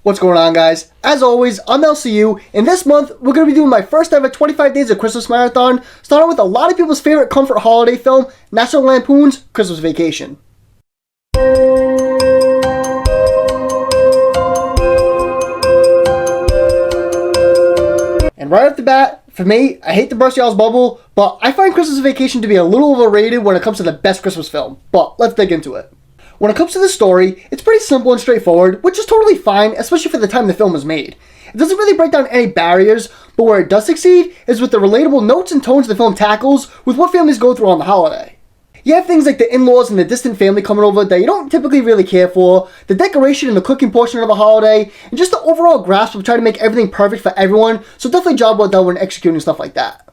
What's going on, guys? As always, I'm LCU, and this month we're going to be doing my first ever 25 Days of Christmas Marathon, starting with a lot of people's favorite comfort holiday film, National Lampoon's Christmas Vacation. And right off the bat, for me, I hate to burst y'all's bubble, but I find Christmas Vacation to be a little overrated when it comes to the best Christmas film. But let's dig into it. When it comes to the story, it's pretty simple and straightforward, which is totally fine, especially for the time the film was made. It doesn't really break down any barriers, but where it does succeed is with the relatable notes and tones the film tackles with what families go through on the holiday. You have things like the in-laws and the distant family coming over that you don't typically really care for, the decoration and the cooking portion of the holiday, and just the overall grasp of trying to make everything perfect for everyone, so definitely job well done when executing stuff like that.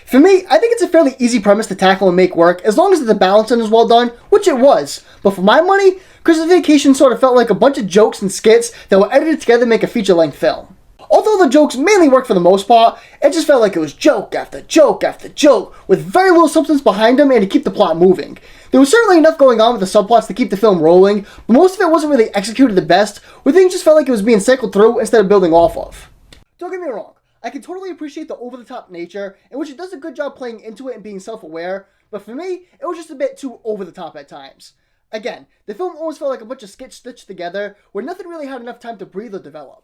For me, I think it's a fairly easy premise to tackle and make work, as long as the balancing is well done, which it was. But for my money, Christmas Vacation sort of felt like a bunch of jokes and skits that were edited together to make a feature-length film. Although the jokes mainly worked for the most part, it just felt like it was joke after joke after joke, with very little substance behind them and to keep the plot moving. There was certainly enough going on with the subplots to keep the film rolling, but most of it wasn't really executed the best, where things just felt like it was being cycled through instead of building off of. Don't get me wrong, I can totally appreciate the over-the-top nature, in which it does a good job playing into it and being self-aware, but for me, it was just a bit too over-the-top at times. Again, the film almost felt like a bunch of skits stitched together, where nothing really had enough time to breathe or develop.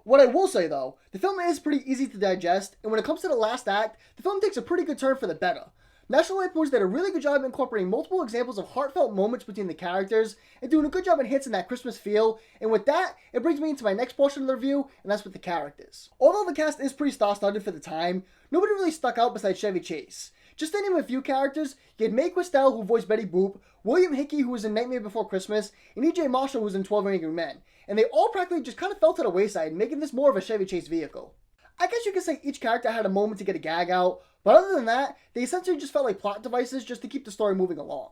What I will say though, the film is pretty easy to digest, and when it comes to the last act, the film takes a pretty good turn for the better. National Lampoon's did a really good job incorporating multiple examples of heartfelt moments between the characters, and doing a good job enhancing that Christmas feel, and with that, it brings me into my next portion of the review, and that's with the characters. Although the cast is pretty star-studded for the time, nobody really stuck out besides Chevy Chase. Just to name a few characters, you had Mae Questel, who voiced Betty Boop, William Hickey, who was in Nightmare Before Christmas, and E.J. Marshall, who was in 12 Angry Men, and they all practically just kind of fell to the wayside, making this more of a Chevy Chase vehicle. I guess you could say each character had a moment to get a gag out, but other than that, they essentially just felt like plot devices just to keep the story moving along.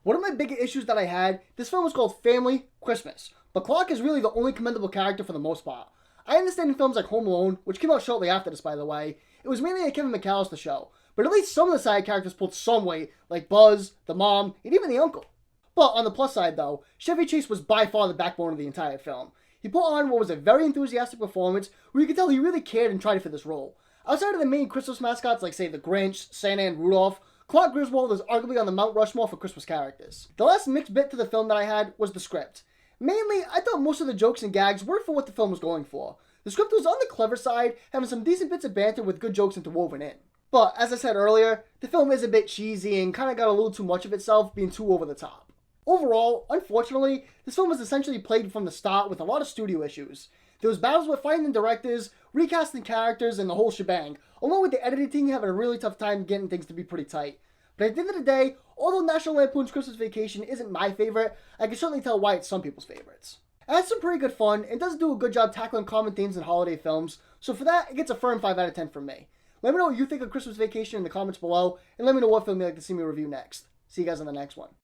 One of my bigger issues that I had, this film was called Family Christmas, but Clark is really the only commendable character for the most part. I understand in films like Home Alone, which came out shortly after this by the way, it was mainly a Kevin McAllister show, but at least some of the side characters pulled some weight, like Buzz, the mom, and even the uncle. But on the plus side though, Chevy Chase was by far the backbone of the entire film. He put on what was a very enthusiastic performance where you could tell he really cared and tried for this role. Outside of the main Christmas mascots like say the Grinch, Santa, and Rudolph, Clark Griswold is arguably on the Mount Rushmore for Christmas characters. The last mixed bit to the film that I had was the script. Mainly, I thought most of the jokes and gags worked for what the film was going for. The script was on the clever side, having some decent bits of banter with good jokes interwoven in. But, as I said earlier, the film is a bit cheesy and kind of got a little too much of itself, being too over the top. Overall, unfortunately, this film was essentially played from the start with a lot of studio issues. There was battles with finding directors, recasting characters, and the whole shebang, along with the editing team having a really tough time getting things to be pretty tight. But at the end of the day, although National Lampoon's Christmas Vacation isn't my favorite, I can certainly tell why it's some people's favorites. It has some pretty good fun, and does do a good job tackling common themes in holiday films, so for that, it gets a firm 5 out of 10 from me. Let me know what you think of Christmas Vacation in the comments below, and let me know what film you'd like to see me review next. See you guys on the next one.